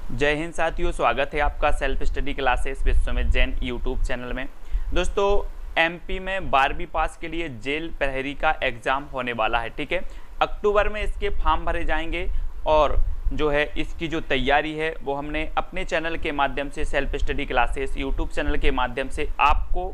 जय हिंद साथियों, स्वागत है आपका self study classes Vishwamit Jain YouTube channel में। दोस्तों, एमपी में 12वीं पास के लिए जेल प्रहरी का एग्ज़ाम होने वाला है। ठीक है, अक्टूबर में इसके फॉर्म भरे जाएंगे और जो है इसकी जो तैयारी है वो हमने अपने चैनल के माध्यम से self study classes YouTube channel के माध्यम से आपको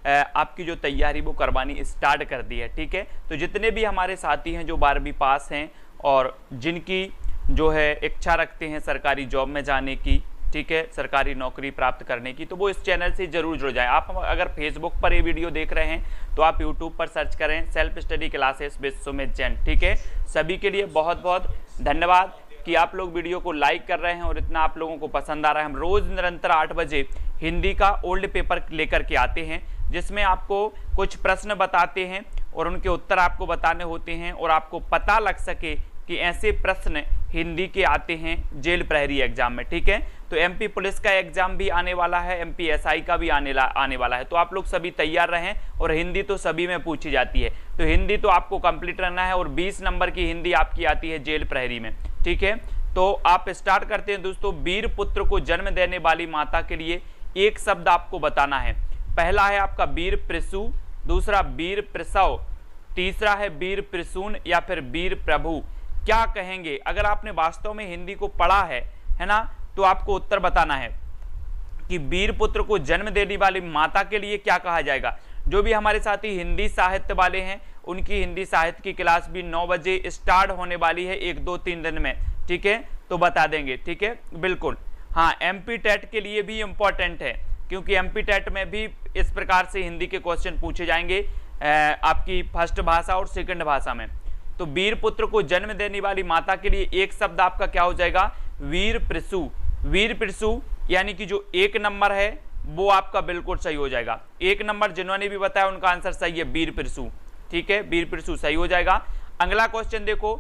आपकी जो तैयारी वो करवानी स्टार्ट कर दी है। ठीक है, तो जितने भी हमारे साथी हैं जो 12वीं पास हैं और जिनकी जो है इच्छा रखते हैं सरकारी जॉब में जाने की, ठीक है, सरकारी नौकरी प्राप्त करने की, तो वो इस चैनल से जरूर जुड़ जाएं। आप अगर फेसबुक पर ये वीडियो देख रहे हैं तो आप यूट्यूब पर सर्च करें self study classes Vishwamit Jain. ठीक है, सभी के लिए बहुत बहुत धन्यवाद कि आप लोग वीडियो को लाइक कर रहे हैं और इतना आप लोगों को पसंद आ रहा है। हम रोज़ निरंतर 8 बजे हिंदी का ओल्ड पेपर लेकर के आते हैं, जिसमें आपको कुछ प्रश्न बताते हैं और उनके उत्तर आपको बताने होते हैं और आपको पता लग सके कि ऐसे प्रश्न हिंदी के आते हैं जेल प्रहरी एग्जाम में। ठीक है, तो एमपी पुलिस का एग्जाम भी आने वाला है, एमपी एसआई का भी आने वाला है, तो आप लोग सभी तैयार रहें। और हिंदी तो सभी में पूछी जाती है, तो हिंदी तो आपको कंप्लीट रहना है और 20 नंबर की हिंदी आपकी आती है जेल प्रहरी में। ठीक है, तो आप स्टार्ट करते हैं दोस्तों। वीर पुत्र को जन्म देने वाली माता के लिए एक शब्द आपको बताना है। पहला है आपका वीर प्रसू, दूसरा वीर प्रसव, तीसरा है वीर प्रसून या फिर वीर प्रभु। क्या कहेंगे? अगर आपने वास्तव में हिंदी को पढ़ा है ना, तो आपको उत्तर बताना है कि वीर पुत्र को जन्म देने वाली माता के लिए क्या कहा जाएगा। जो भी हमारे साथी हिंदी साहित्य वाले हैं उनकी हिंदी साहित्य की क्लास भी 9 बजे स्टार्ट होने वाली है, 1-2-3 दिन में। ठीक है, तो बता देंगे। ठीक है, बिल्कुल। हाँ, एमपी टेट के लिए भी इंपॉर्टेंट है, क्योंकि एमपी टेट में भी इस प्रकार से हिंदी के क्वेश्चन पूछे जाएंगे आपकी फर्स्ट भाषा और सेकंड भाषा में। तो वीर पुत्र को जन्म देने वाली माता के लिए एक शब्द आपका क्या हो जाएगा? वीर प्रसू। वीर प्रसू यानी कि जो 1 नंबर है वो आपका बिल्कुल सही हो जाएगा। 1 नंबर जिन्होंने भी बताया उनका आंसर सही है, वीर प्रसू। ठीक है, वीर प्रसू सही हो जाएगा। अगला क्वेश्चन देखो,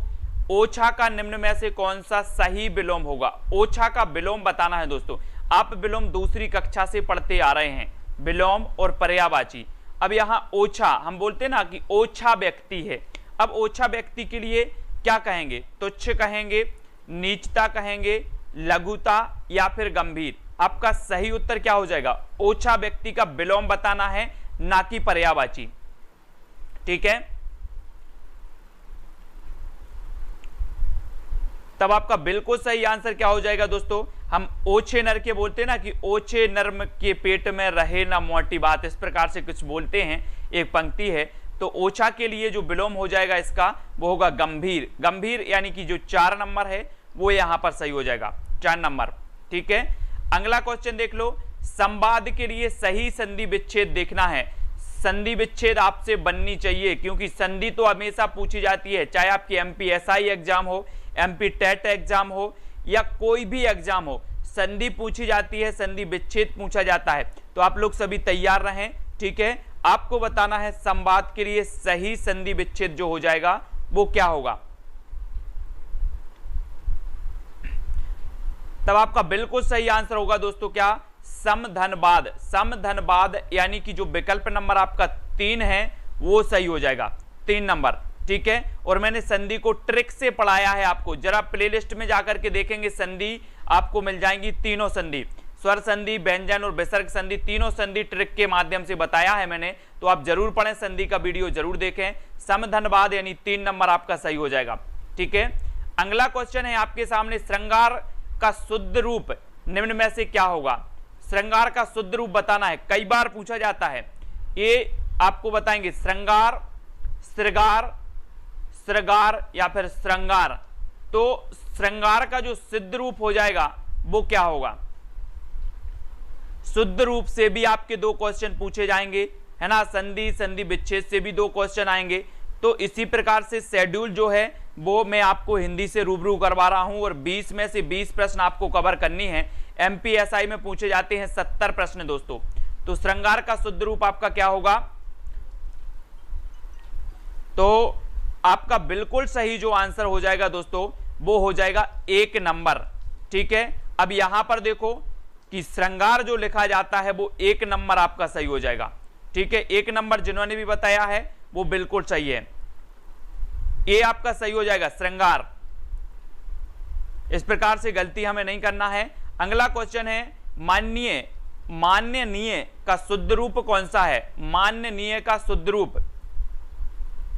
ओछा का निम्न में से कौन सा सही विलोम होगा? ओछा का विलोम बताना है दोस्तों। आप विलोम दूसरी कक्षा से पढ़ते आ रहे हैं, विलोम और पर्यायवाची। अब यहाँ ओछा हम बोलते ना कि ओछा व्यक्ति है। अब ओछा व्यक्ति के लिए क्या कहेंगे? तुच्छ कहेंगे, नीचता कहेंगे, लघुता या फिर गंभीर? आपका सही उत्तर क्या हो जाएगा? ओछा व्यक्ति का विलोम बताना है, ना कि पर्यायवाची। ठीक है, तब आपका बिल्कुल सही आंसर क्या हो जाएगा दोस्तों? हम ओछे नर के बोलते हैं ना कि ओछे नर्म के पेट में रहे ना मोटी बात, इस प्रकार से कुछ बोलते हैं, एक पंक्ति है। तो ओछा के लिए जो विलोम हो जाएगा इसका वो होगा गंभीर। गंभीर यानी कि जो 4 नंबर है वो यहां पर सही हो जाएगा, 4 नंबर। ठीक है, अगला क्वेश्चन देख लो। संवाद के लिए सही संधि विच्छेद देखना है। संधि विच्छेद आपसे बननी चाहिए, क्योंकि संधि तो हमेशा पूछी जाती है, चाहे आपकी एमपी एसआई एग्जाम हो, एमपी टेट एग्जाम हो या कोई भी एग्जाम हो, संधि पूछी जाती है, संधि विच्छेद पूछा जाता है। तो आप लोग सभी तैयार रहें। ठीक है, आपको बताना है संवाद के लिए सही संधि विच्छेद जो हो जाएगा वो क्या होगा। तब आपका बिल्कुल सही आंसर होगा दोस्तों क्या? समधनवाद। समधनवाद यानी कि जो विकल्प नंबर आपका 3 है वो सही हो जाएगा, 3 नंबर। ठीक है, और मैंने संधि को ट्रिक से पढ़ाया है आपको, जरा प्लेलिस्ट में जाकर के देखेंगे, संधि आपको मिल जाएंगी, तीनों संधि, स्वर संधि, व्यंजन और विसर्ग संधि, तीनों संधि ट्रिक के माध्यम से बताया है मैंने, तो आप जरूर पढ़ें, संधि का वीडियो जरूर देखें। समधनवाद यानी 3 नंबर आपका सही हो जाएगा। ठीक है, अगला क्वेश्चन है आपके सामने, श्रृंगार का शुद्ध रूप निम्न में से क्या होगा? श्रृंगार का शुद्ध रूप बताना है, कई बार पूछा जाता है, ये आपको बताएंगे। श्रृंगार, श्रृगार, श्रृगार या फिर श्रृंगार। तो श्रृंगार का जो शुद्ध रूप हो जाएगा वो क्या होगा? शुद्ध रूप से भी आपके 2 क्वेश्चन पूछे जाएंगे, है ना, संधि संधि विच्छेद से भी 2 क्वेश्चन आएंगे। तो इसी प्रकार से शेड्यूल जो है वो मैं आपको हिंदी से रूबरू करवा रहा हूं और 20 में से 20 प्रश्न आपको कवर करनी है। एमपीएसआई में पूछे जाते हैं 70 प्रश्न दोस्तों। तो श्रृंगार का शुद्ध रूप आपका क्या होगा? तो आपका बिल्कुल सही जो आंसर हो जाएगा दोस्तों वो हो जाएगा 1 नंबर। ठीक है, अब यहां पर देखो कि श्रृंगार जो लिखा जाता है वो 1 नंबर आपका सही हो जाएगा। ठीक है, 1 नंबर जिन्होंने भी बताया है वो बिल्कुल सही है, ये आपका सही हो जाएगा श्रृंगार। इस प्रकार से गलती हमें नहीं करना है। अगला क्वेश्चन है मान्यनीय का शुद्ध रूप कौन सा है? मान्यनीय का शुद्ध रूप,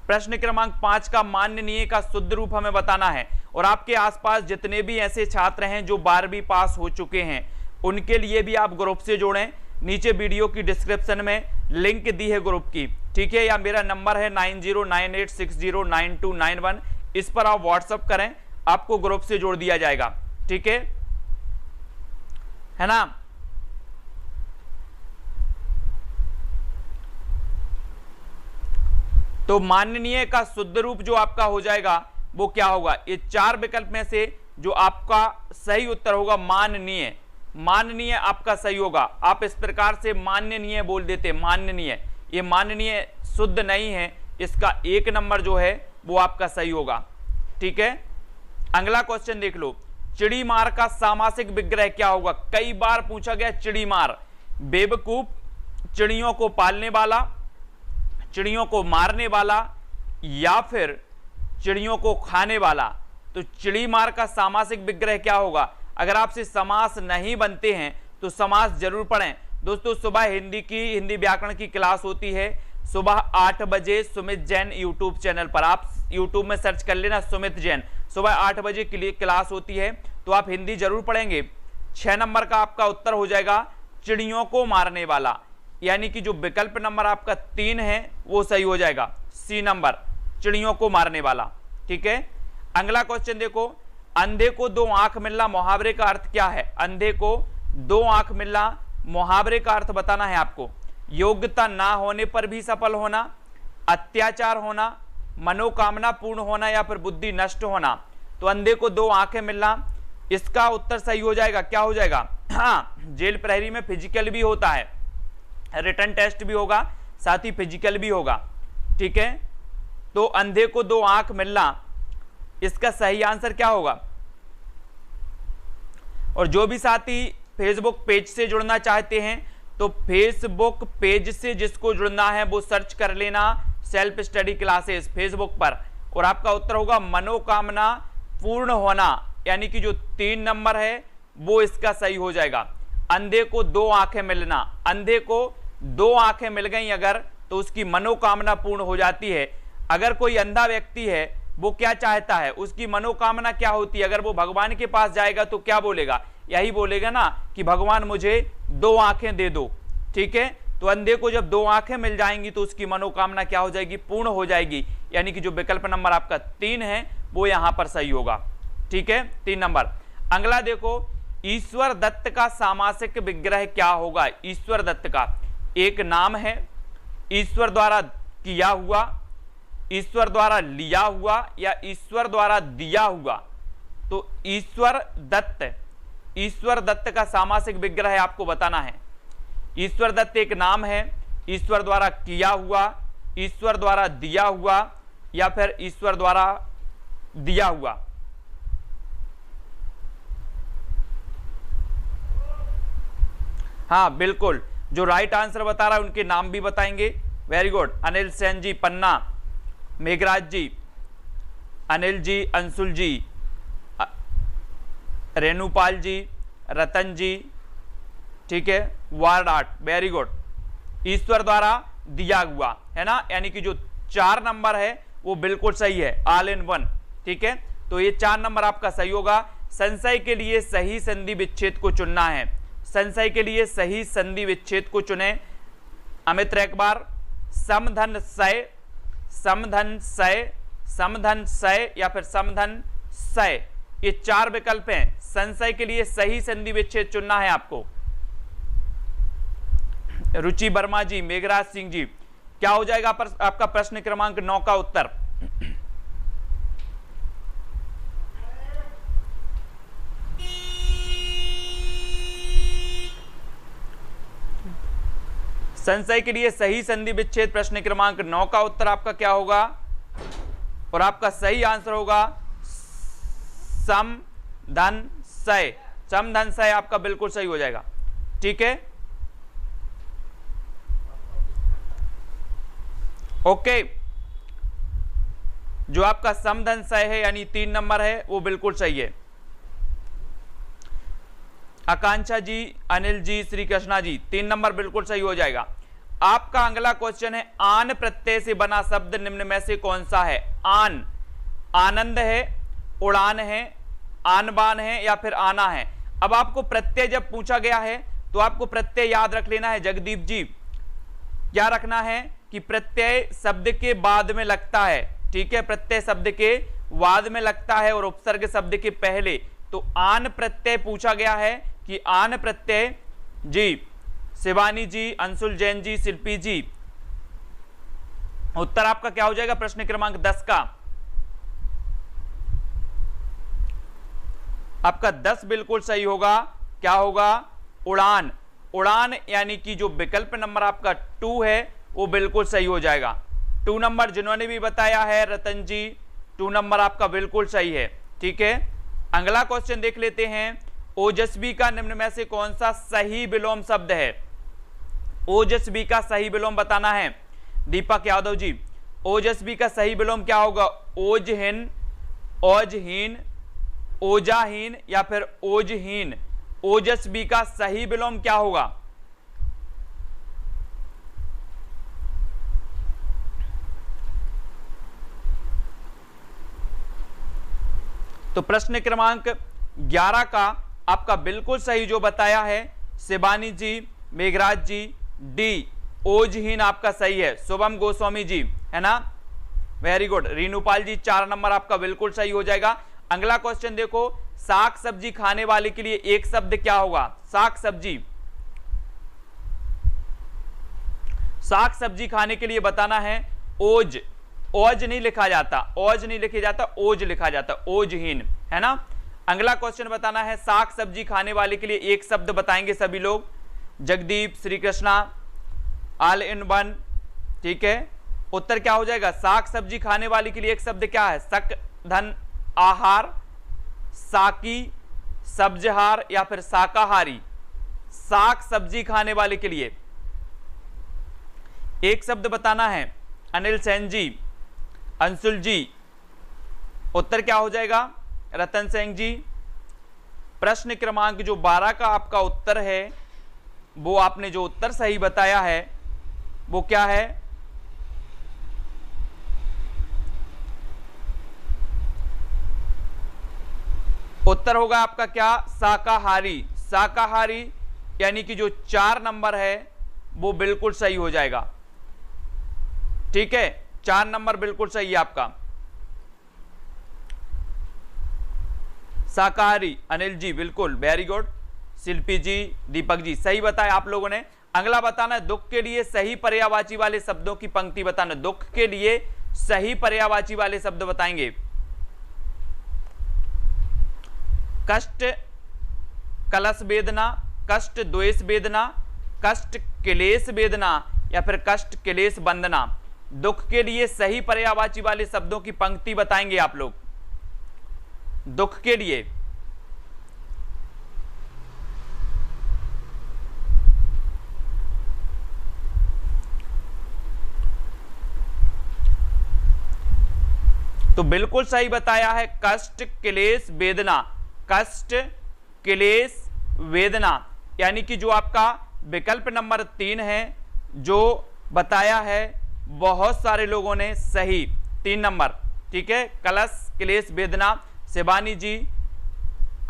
प्रश्न क्रमांक 5 का मान्यनीय का शुद्ध रूप हमें बताना है। और आपके आसपास जितने भी ऐसे छात्र हैं जो 12वीं पास हो चुके हैं, उनके लिए भी आप ग्रुप से जोड़ें। नीचे वीडियो की डिस्क्रिप्शन में लिंक दी है ग्रुप की, ठीक है, या मेरा नंबर है 9098609291, इस पर आप व्हाट्सअप करें, आपको ग्रुप से जोड़ दिया जाएगा, ठीक है ना। तो माननीय का शुद्ध रूप जो आपका हो जाएगा वो क्या होगा? ये 4 विकल्प में से जो आपका सही उत्तर होगा माननीय, माननीय आपका सही होगा। आप इस प्रकार से माननीय बोल देते, माननीय, ये माननीय शुद्ध नहीं है, इसका 1 नंबर जो है वो आपका सही होगा, ठीक है। अगला क्वेश्चन देख लो, चिड़ीमार का सामासिक विग्रह क्या होगा? कई बार पूछा गया चिड़ीमार, बेवकूफ, चिड़ियों को पालने वाला, चिड़ियों को मारने वाला, या फिर चिड़ियों को खाने वाला। तो चिड़ीमार का सामासिक विग्रह क्या होगा? अगर आपसे समास नहीं बनते हैं तो समास जरूर पढ़ें। दोस्तों सुबह हिंदी व्याकरण की क्लास होती है सुबह 8 बजे सुमित जैन यूट्यूब चैनल पर। आप यूट्यूब में सर्च कर लेना सुमित जैन, सुबह 8 बजे के लिए क्लास होती है, तो आप हिंदी जरूर पढ़ेंगे। 6 नंबर का आपका उत्तर हो जाएगा चिड़ियों को मारने वाला, यानी कि जो विकल्प नंबर आपका 3 है वो सही हो जाएगा, सी नंबर, चिड़ियों को मारने वाला, ठीक है। अगला क्वेश्चन देखो, अंधे को 2 आंख मिलना मुहावरे का अर्थ क्या है? अंधे को 2 आंख मिलना मुहावरे का अर्थ बताना है आपको। योग्यता ना होने पर भी सफल होना, अत्याचार होना, मनोकामना पूर्ण होना, या फिर बुद्धि नष्ट होना। तो अंधे को 2 आंखें मिलना, इसका उत्तर सही हो जाएगा, क्या हो जाएगा? हाँ, जेल प्रहरी में फिजिकल भी होता है, रिटन टेस्ट भी होगा, साथ ही फिजिकल भी होगा, ठीक है। तो अंधे को 2 आंख मिलना, इसका सही आंसर क्या होगा? और जो भी साथी फेसबुक पेज से जुड़ना चाहते हैं तो फेसबुक पेज से जिसको जुड़ना है वो सर्च कर लेना सेल्फ स्टडी क्लासेस फेसबुक पर, और आपका उत्तर होगा मनोकामना पूर्ण होना, यानी कि जो 3 नंबर है वो इसका सही हो जाएगा। अंधे को 2 आंखें मिलना, अंधे को 2 आंखें मिल गई अगर तो उसकी मनोकामना पूर्ण हो जाती है। अगर कोई अंधा व्यक्ति है वो क्या चाहता है, उसकी मनोकामना क्या होती है? अगर वो भगवान के पास जाएगा तो क्या बोलेगा? यही बोलेगा ना कि भगवान मुझे 2 आंखें दे दो, ठीक है। तो अंधे को जब 2 आंखें मिल जाएंगी तो उसकी मनोकामना क्या हो जाएगी? पूर्ण हो जाएगी, यानी कि जो विकल्प नंबर आपका 3 है वो यहां पर सही होगा, ठीक है, 3 नंबर। अगला देखो, ईश्वर दत्त का सामासिक विग्रह क्या होगा? ईश्वर दत्त का एक नाम है, ईश्वर द्वारा किया हुआ, ईश्वर द्वारा लिया हुआ, या ईश्वर द्वारा दिया हुआ। तो ईश्वर दत्त का सामासिक विग्रह आपको बताना है। ईश्वर दत्त एक नाम है, ईश्वर द्वारा किया हुआ, ईश्वर द्वारा दिया हुआ, या फिर ईश्वर द्वारा दिया हुआ। हाँ बिल्कुल, जो राइट आंसर बता रहा है उनके नाम भी बताएंगे। वेरी गुड, अनिल सेन जी पन्ना, मेघराज जी, अनिल जी, अंशुल जी, रेणुपाल जी, रतन जी, ठीक है, वार्ड आर्ट, वेरी गुड। ईश्वर द्वारा दिया हुआ है ना, यानी कि जो 4 नंबर है वो बिल्कुल सही है, ऑल इन वन, ठीक है। तो ये 4 नंबर आपका सही होगा। संशय के लिए सही संधि विच्छेद को चुनना है, संशय के लिए सही संधि विच्छेद को चुने। अमित एक बार, समधन सय, समधन सय, समधन सय, या फिर समधन सय, ये 4 विकल्प हैं। संशय के लिए सही संधि विच्छेद चुनना है आपको। रुचि वर्मा जी, मेघराज सिंह जी, क्या हो जाएगा आपका प्रश्न क्रमांक 9 का उत्तर? संशय के लिए सही संधि विच्छेद प्रश्न क्रमांक 9 का उत्तर आपका क्या होगा? और आपका सही आंसर होगा समधन सय, समधन सय आपका बिल्कुल सही हो जाएगा, ठीक है, ओके। जो आपका समधन सय है यानी 3 नंबर है वो बिल्कुल सही है। आकांक्षा जी, अनिल जी, श्री कृष्णा जी, 3 नंबर बिल्कुल सही हो जाएगा। आपका अगला क्वेश्चन है, आन प्रत्यय से बना शब्द निम्न में से कौन सा है? आन, आनंद है, उड़ान है, आन बान है या फिर आना है। अब आपको प्रत्यय जब पूछा गया है तो आपको प्रत्यय याद रख लेना है जगदीप जी। क्या रखना है कि प्रत्यय शब्द के बाद में लगता है, ठीक है, प्रत्यय शब्द के बाद में लगता है और उपसर्ग शब्द के पहले। तो आन प्रत्यय पूछा गया है कि आन प्रत्यय जी, शिवानी जी, अंशुल जैन जी, शिल्पी जी, उत्तर आपका क्या हो जाएगा प्रश्न क्रमांक 10 का? आपका 10 बिल्कुल सही होगा। क्या होगा? उड़ान। उड़ान यानी कि जो विकल्प नंबर आपका 2 है वो बिल्कुल सही हो जाएगा। 2 नंबर जिन्होंने भी बताया है रतन जी, 2 नंबर आपका बिल्कुल सही है, ठीक है। अगला क्वेश्चन देख लेते हैं, ओजस्वी का निम्न में से कौन सा सही विलोम शब्द है? ओजस्वी का सही विलोम बताना है दीपक यादव जी। ओजस्वी का सही विलोम क्या होगा? ओजहीन, ओजहीन, ओजाहीन या फिर ओजहीन। ओजस्वी का सही विलोम क्या होगा? तो प्रश्न क्रमांक 11 का आपका बिल्कुल सही जो बताया है शिवानी जी, मेघराज जी, डी ओजहीन आपका सही है। शुभम गोस्वामी जी, है ना, वेरी गुड। रीनूपाल जी 4 नंबर आपका बिल्कुल सही हो जाएगा। अगला क्वेश्चन देखो, साग सब्जी खाने वाले के लिए एक शब्द क्या होगा? साग सब्जी, साग सब्जी खाने के लिए बताना है ओज। ओज नहीं लिखा जाता, ओज नहीं लिखा जाता, ओज लिखा जाता, ओजहीन, है ना। अगला क्वेश्चन बताना है, साग सब्जी खाने वाले के लिए एक शब्द बताएंगे सभी लोग। Jagdeep, Shri Krishna, all in one, ठीक है। उत्तर क्या हो जाएगा? साग सब्जी खाने वाले के लिए एक शब्द क्या है? शक धन आहार, साकी, सब्जहार या फिर शाकाहारी। साग सब्जी खाने वाले के लिए एक शब्द बताना है। अनिल सेन जी, अंशुल जी, उत्तर क्या हो जाएगा? रतन सिंह जी। प्रश्न क्रमांक जो 12 का आपका उत्तर है, वो आपने जो उत्तर सही बताया है वो क्या है? उत्तर होगा आपका क्या? शाकाहारी। शाकाहारी यानी कि जो 4 नंबर है वो बिल्कुल सही हो जाएगा, ठीक है। 4 नंबर बिल्कुल सही है आपका, शाकाहारी। अनिल जी बिल्कुल, वेरी गुड। शिल्पी जी, दीपक जी, सही बताया आप लोगों ने। अगला बताना है, दुख के लिए सही पर्यायवाची वाले शब्दों की पंक्ति बताना। दुख के लिए सही पर्यायवाची वाले शब्द बताएंगे। कष्ट कलश वेदना, कष्ट द्वेष वेदना, कष्ट क्लेश वेदना या फिर कष्ट क्लेश वंदना। दुख के लिए सही पर्यायवाची वाले शब्दों की पंक्ति बताएंगे आप लोग। दुख के लिए तो बिल्कुल सही बताया है कष्ट क्लेश वेदना। कष्ट क्लेश वेदना यानी कि जो आपका विकल्प नंबर 3 है जो बताया है बहुत सारे लोगों ने सही, 3 नंबर, ठीक है। कलश क्लेश वेदना, शिवानी जी,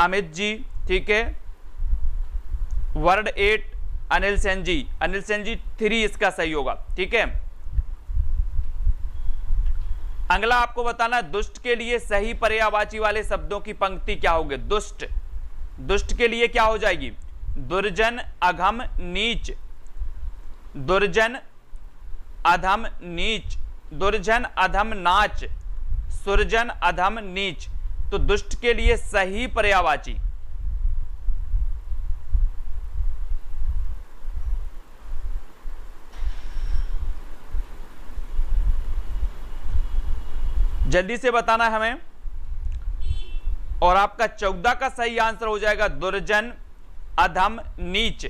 अमित जी, ठीक है। वर्ड 8 अनिल सेन जी, अनिल सेन जी 3 इसका सही होगा, ठीक है। अगला आपको बताना है दुष्ट के लिए सही पर्यायवाची वाले शब्दों की पंक्ति क्या होगी? दुष्ट, दुष्ट के लिए क्या हो जाएगी? दुर्जन, अधम, नीच। दुर्जन, अधम, नीच। दुर्जन, अधम, नाच। सुरजन, अधम, नीच। तो दुष्ट के लिए सही पर्यायवाची जल्दी से बताना है हमें। और आपका 14 का सही आंसर हो जाएगा दुर्जन, अधम, नीच।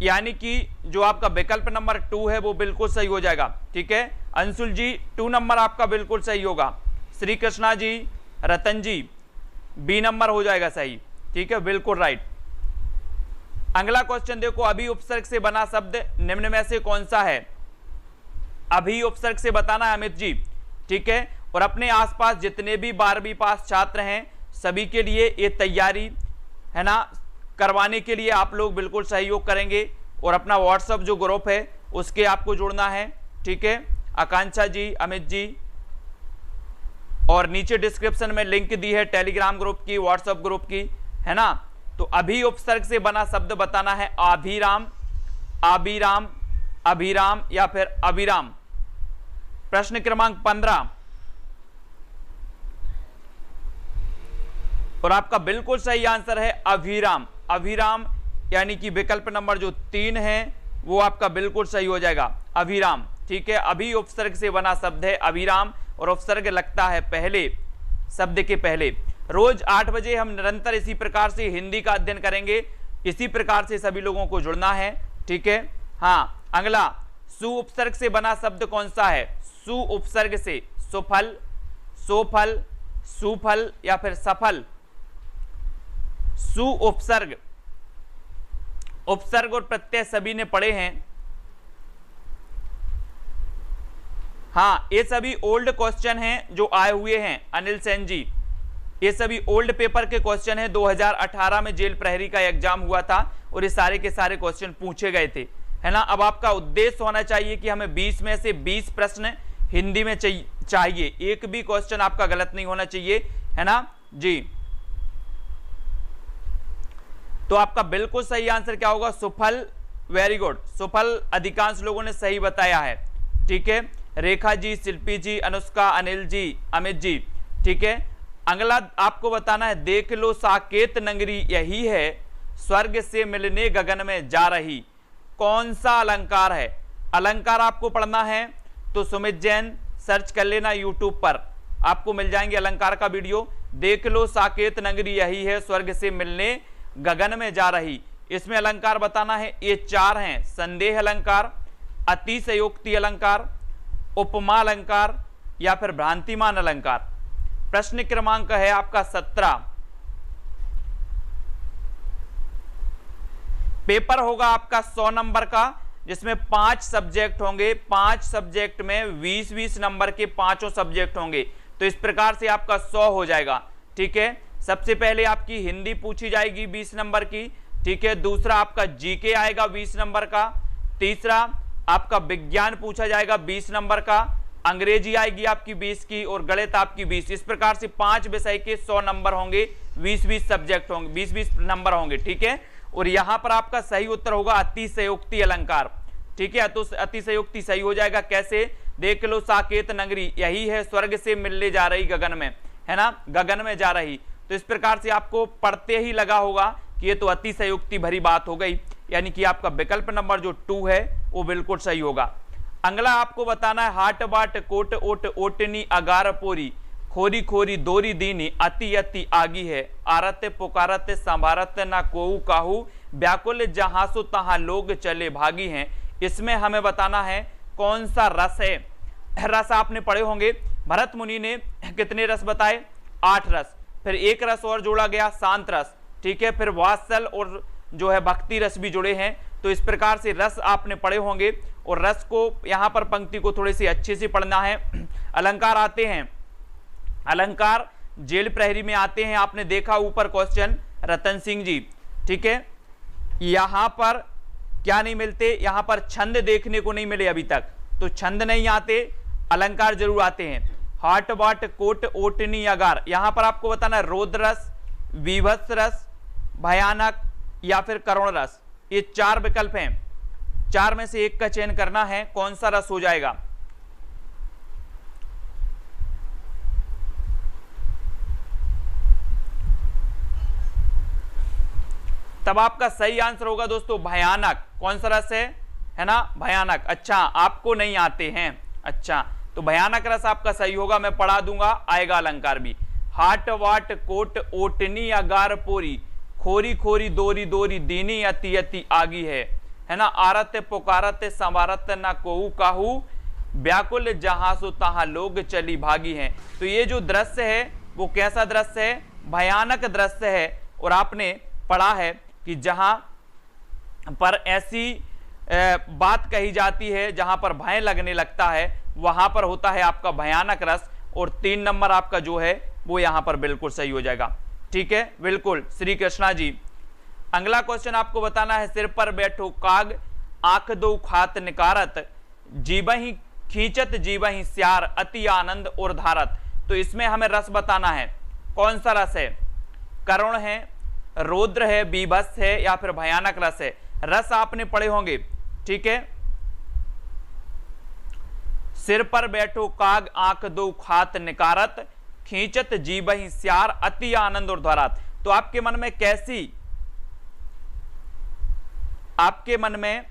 यानी कि जो आपका विकल्प नंबर 2 है वो बिल्कुल सही हो जाएगा, ठीक है। अंशुल जी 2 नंबर आपका बिल्कुल सही होगा। श्री कृष्णा जी, रतन जी, बी नंबर हो जाएगा सही, ठीक है, बिल्कुल राइट। अगला क्वेश्चन देखो, अभी उपसर्ग से बना शब्द निम्न में से कौन सा है? अभी उपसर्ग से बताना है अमित जी, ठीक है। और अपने आसपास जितने भी 12वीं पास छात्र हैं सभी के लिए ये तैयारी है ना करवाने के लिए आप लोग बिल्कुल सहयोग करेंगे। और अपना व्हाट्सएप जो ग्रुप है उसके आपको जुड़ना है, ठीक है। आकांक्षा जी, अमित जी, और नीचे डिस्क्रिप्शन में लिंक दी है टेलीग्राम ग्रुप की, व्हाट्सएप ग्रुप की, है ना। तो अभी उपसर्ग से बना शब्द बताना है अभिराम, अभिराम, अभिराम या फिर अभिराम। प्रश्न क्रमांक 15 और आपका बिल्कुल सही आंसर है अभिराम। अभिराम यानी कि विकल्प नंबर जो 3 है वो आपका बिल्कुल सही हो जाएगा, अभिराम, ठीक है। अभी उपसर्ग से बना शब्द है अभिराम और उपसर्ग लगता है पहले, शब्द के पहले। रोज 8 बजे हम निरंतर इसी प्रकार से हिंदी का अध्ययन करेंगे, इसी प्रकार से सभी लोगों को जुड़ना है, ठीक है। हाँ, अगला सु उपसर्ग से बना शब्द कौन सा है? सु उपसर्ग से सुफल, सोफल, सुफल या फिर सफल। सु उपसर्ग, उपसर्ग और प्रत्यय सभी ने पढ़े हैं। हाँ, ये सभी ओल्ड क्वेश्चन हैं जो आए हुए हैं अनिल सेन जी, ये सभी ओल्ड पेपर के क्वेश्चन हैं। 2018 में जेल प्रहरी का एग्जाम हुआ था और ये सारे के सारे क्वेश्चन पूछे गए थे, है ना। अब आपका उद्देश्य होना चाहिए कि हमें 20 में से 20 प्रश्न हिंदी में चाहिए, एक भी क्वेश्चन आपका गलत नहीं होना चाहिए, है ना जी। तो आपका बिल्कुल सही आंसर क्या होगा? सुफल, वेरी गुड, सुफल अधिकांश लोगों ने सही बताया है, ठीक है। रेखा जी, शिल्पी जी, अनुष्का, अनिल जी, अमित जी, ठीक है। अगला आपको बताना है, देख लो साकेत नगरी यही है, स्वर्ग से मिलने गगन में जा रही। कौन सा अलंकार है? अलंकार आपको पढ़ना है तो सुमित जैन सर्च कर लेना यूट्यूब पर, आपको मिल जाएंगे अलंकार का वीडियो। देख लो साकेत नगरी यही है, स्वर्ग से मिलने गगन में जा रही। इसमें अलंकार बताना है, ये 4 हैं, संदेह अलंकार, अतिशयोक्ति अलंकार, उपमा अलंकार या फिर भ्रांतिमान अलंकार। प्रश्न क्रमांक है आपका 17। पेपर होगा आपका 100 नंबर का, जिसमें 5 सब्जेक्ट होंगे, 5 सब्जेक्ट में 20-20 नंबर के 5 सब्जेक्ट होंगे। तो इस प्रकार से आपका 100 हो जाएगा, ठीक है। सबसे पहले आपकी हिंदी पूछी जाएगी 20 नंबर की, ठीक है। दूसरा आपका जीके आएगा 20 नंबर का। तीसरा आपका विज्ञान पूछा जाएगा 20 नंबर का। अंग्रेजी आएगी आपकी 20 की और गणित आपकी 20। इस प्रकार से 5 विषय के 100 नंबर होंगे, 20-20 सब्जेक्ट होंगे, 20-20 नंबर होंगे, ठीक है। और यहां पर आपका सही उत्तर होगा अतिशयोक्ति अलंकार, ठीक है। तो अतिशयोक्ति सही हो जाएगा। कैसे? देख लो साकेत नगरी यही है, स्वर्ग से मिलने जा रही गगन में, है ना, गगन में जा रही। तो इस प्रकार से आपको पढ़ते ही लगा होगा कि ये तो अतिशयोक्ति भरी बात हो गई, यानी कि आपका विकल्प नंबर जो 2 है वो बिल्कुल सही होगा। अगला आपको बताना है, हाट बाट कोट ओट ओटनी अगार पोरी, खोरी खोरी दोरी दीनी अति अति आगी है, आरत पुकारत संभारत ना कोऊ काहू, व्याकुल जहां सो तहां लोग चले भागी हैं। इसमें हमें बताना है कौन सा रस है। रस आपने पढ़े होंगे, भरत मुनि ने कितने रस बताए? 8 रस। फिर एक रस और जोड़ा गया, शांत रस, ठीक है। फिर वात्सल और जो है भक्ति रस भी जुड़े हैं। तो इस प्रकार से रस आपने पढ़े होंगे और रस को यहां पर पंक्ति को थोड़ी सी अच्छे से पढ़ना है। अलंकार आते हैं, अलंकार जेल प्रहरी में आते हैं, आपने देखा ऊपर क्वेश्चन रतन सिंह जी, ठीक है। यहां पर क्या नहीं मिलते? यहां पर छंद देखने को नहीं मिले अभी तक, तो छंद नहीं आते, अलंकार जरूर आते हैं। हाट बाट कोट ओटनी अगार, यहां पर आपको बताना है रोद रस, विभत्स रस, भयानक या फिर करुण रस। ये 4 विकल्प हैं, 4 में से एक का चयन करना है, कौन सा रस हो जाएगा। तब आपका सही आंसर होगा दोस्तों भयानक। कौन सा रस है ना, भयानक। अच्छा, आपको नहीं आते हैं, अच्छा, तो भयानक रस आपका सही होगा, मैं पढ़ा दूंगा, आएगा अलंकार भी। हाट वाट कोट ओटनी अगार पोरी, खोरी खोरी दोरी दोरी दीनी अति अति आगी है ना, आरत पुकारत संवारत ना कोऊ काहू, व्याकुल जहां सो तहां लोग चली भागी हैं। तो ये जो दृश्य है वो कैसा दृश्य है? भयानक दृश्य है। और आपने पढ़ा है कि जहां पर ऐसी बात कही जाती है जहां पर भय लगने लगता है, वहां पर होता है आपका भयानक रस। और 3 नंबर आपका जो है वो यहां पर बिल्कुल सही हो जाएगा। ठीक है, बिल्कुल श्री कृष्णा जी। अगला क्वेश्चन आपको बताना है, सिर पर बैठो काग आंख दो खात निकारत, जीवहि खींचत जीवहि स्यार, अति आनंद और धारत। तो इसमें हमें रस बताना है, कौन सा रस है? करुण है, रौद्र है, बीभत्स है, या फिर भयानक रस है? रस आपने पढ़े होंगे। ठीक है, सिर पर बैठो काग आंख दो खात निकारत, खींचत जीवहि स्यार, अति आनंद और धारत। तो आपके मन में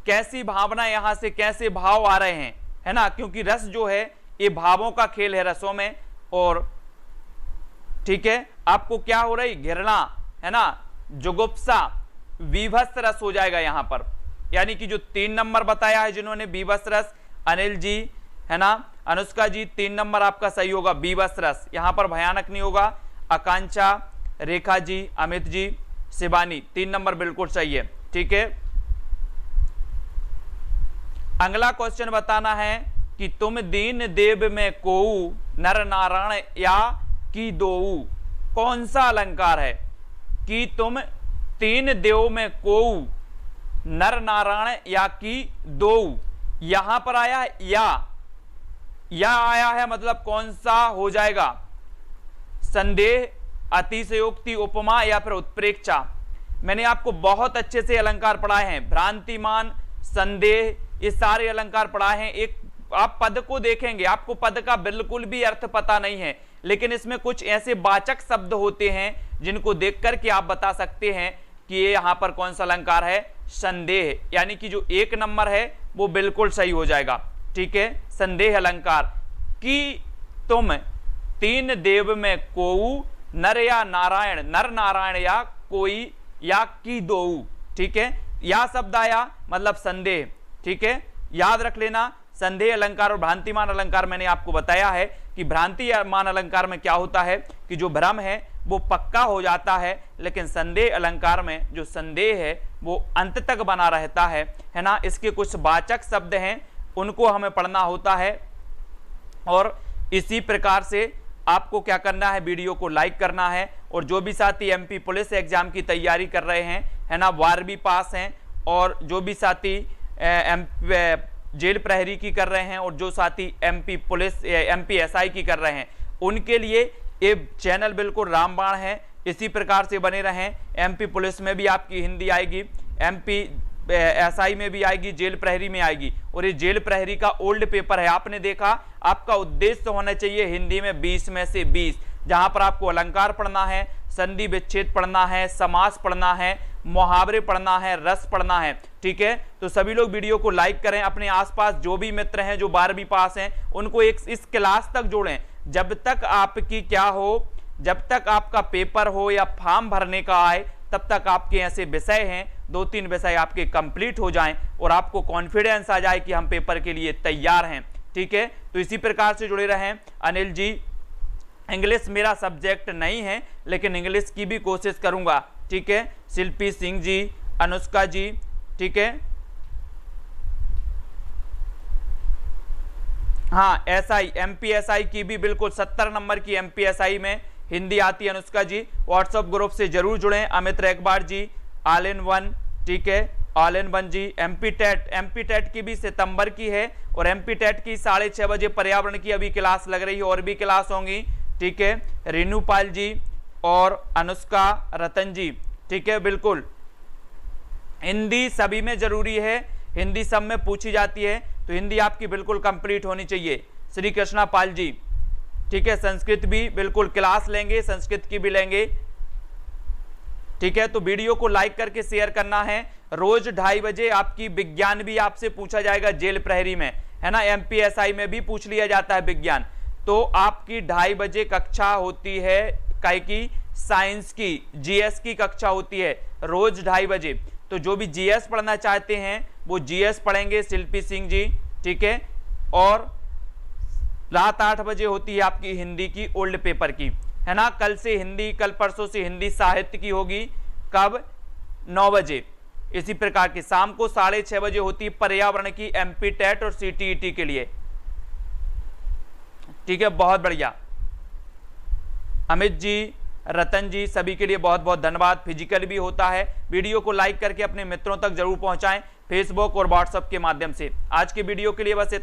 कैसी भावना, यहां से कैसे भाव आ रहे हैं, है ना? क्योंकि रस जो है ये भावों का खेल है रसों में। और ठीक है, आपको क्या हो रही? घृणा, है ना, जुगुप्सा, विभत्स रस हो जाएगा यहां पर। यानी कि जो 3 नंबर बताया है जिन्होंने विभत्स रस, अनिल जी, है ना, अनुष्का जी, 3 नंबर आपका सही होगा, विभत्स रस। यहां पर भयानक नहीं होगा। आकांक्षा, रेखा जी, अमित जी, शिवानी, 3 नंबर बिल्कुल सही है। ठीक है, अगला क्वेश्चन बताना है कि तुम दीन देव में कोऊ, नर नारायण या की दोऊ। कौन सा अलंकार है? कि तुम 3 देव में कोऊ, नर नारायण या की दोऊ। यहां पर आया है या आया है, मतलब कौन सा हो जाएगा? संदेह, अतिशयोक्ति, उपमा, या फिर उत्प्रेक्षा। मैंने आपको बहुत अच्छे से अलंकार पढ़ाए हैं, भ्रांतिमान, संदेह, ये सारे अलंकार पढ़ाए हैं। एक आप पद को देखेंगे, आपको पद का बिल्कुल भी अर्थ पता नहीं है, लेकिन इसमें कुछ ऐसे वाचक शब्द होते हैं जिनको देख करके आप बता सकते हैं कि ये यहां पर कौन सा अलंकार है? संदेह। यानी कि जो 1 नंबर है वो बिल्कुल सही हो जाएगा। ठीक है, संदेह अलंकार। कि तुम 3 देव में कोऊ, नर या नारायण, नर नारायण या कोई, या की दोऊ। ठीक है, या शब्द आया मतलब संदेह। ठीक है, याद रख लेना। संदेह अलंकार और भ्रांतिमान अलंकार मैंने आपको बताया है कि भ्रांतिमान अलंकार में क्या होता है कि जो भ्रम है वो पक्का हो जाता है, लेकिन संदेह अलंकार में जो संदेह है वो अंत तक बना रहता है ना। इसके कुछ वाचक शब्द हैं, उनको हमें पढ़ना होता है। और इसी प्रकार से आपको क्या करना है? वीडियो को लाइक करना है। और जो भी साथी एमपी पुलिस एग्जाम की तैयारी कर रहे हैं, है ना, 12वीं पास हैं, और जो भी साथी जेल प्रहरी की कर रहे हैं, और जो साथी एमपी पुलिस एमपी एसआई की कर रहे हैं, उनके लिए ये चैनल बिल्कुल रामबाण है। इसी प्रकार से बने रहें। एमपी पुलिस में भी आपकी हिंदी आएगी, एमपी एसआई में भी आएगी, जेल प्रहरी में आएगी। और ये जेल प्रहरी का ओल्ड पेपर है। आपने देखा, आपका उद्देश्य होना चाहिए हिंदी में 20 में से 20, जहां पर आपको अलंकार पढ़ना है, संधि विच्छेद पढ़ना है, समास पढ़ना है, मुहावरे पढ़ना है, रस पढ़ना है। ठीक है, तो सभी लोग वीडियो को लाइक करें। अपने आसपास जो भी मित्र हैं जो 12वीं पास हैं, उनको इस क्लास तक जोड़ें। जब तक आपकी क्या हो, जब तक आपका पेपर हो या फॉर्म भरने का आए, तब तक आपके ऐसे विषय हैं, 2-3 विषय आपके कंप्लीट हो जाएं और आपको कॉन्फिडेंस आ जाए कि हम पेपर के लिए तैयार हैं। ठीक है, तो इसी प्रकार से जुड़े रहें। अनिल जी, इंग्लिश मेरा सब्जेक्ट नहीं है, लेकिन इंग्लिश की भी कोशिश करूंगा। ठीक है, शिल्पी सिंह जी, अनुष्का जी, ठीक है, हाँ, एसआई एमपीएसआई की भी बिल्कुल 70 नंबर की एमपीएसआई में हिंदी आती है। अनुष्का जी, व्हाट्सएप ग्रुप से जरूर जुड़ें। Amit Rekbar ji, all in one, ठीक है, all in one ji. MP TET की भी सितंबर की है, और एमपी टेट की 6:30 बजे पर्यावरण की अभी क्लास लग रही है, और भी क्लास होंगी। ठीक है, रेणुपाल जी और अनुष्का, रतन जी, ठीक है, बिल्कुल। हिंदी सभी में जरूरी है, हिंदी सब में पूछी जाती है, तो हिंदी आपकी बिल्कुल कंप्लीट होनी चाहिए। श्री कृष्णा पाल जी, ठीक है, संस्कृत भी बिल्कुल क्लास लेंगे, संस्कृत की भी लेंगे। ठीक है, तो वीडियो को लाइक करके शेयर करना है। रोज 2:30 बजे आपकी विज्ञान भी आपसे पूछा जाएगा जेल प्रहरी में, है ना, एमपीएसआई में भी पूछ लिया जाता है विज्ञान। तो आपकी 2:30 बजे कक्षा होती है, काय की साइंस की, जीएस की कक्षा होती है रोज 2:30 बजे। तो जो भी जीएस पढ़ना चाहते हैं वो जीएस पढ़ेंगे, शिल्पी सिंह जी, ठीक है। और रात 8 बजे होती है आपकी हिंदी की ओल्ड पेपर की, है ना। कल से हिंदी, कल परसों से हिंदी साहित्य की होगी, कब? 9 बजे। इसी प्रकार की शाम को 6:30 बजे होती है पर्यावरण की एमपी टेट और सीटीईटी के लिए। ठीक है, बहुत बढ़िया। अमित जी, रतन जी, सभी के लिए बहुत बहुत धन्यवाद। फिजिकल भी होता है। वीडियो को लाइक करके अपने मित्रों तक जरूर पहुंचाएं, फेसबुक और व्हाट्सएप के माध्यम से। आज के वीडियो के लिए बस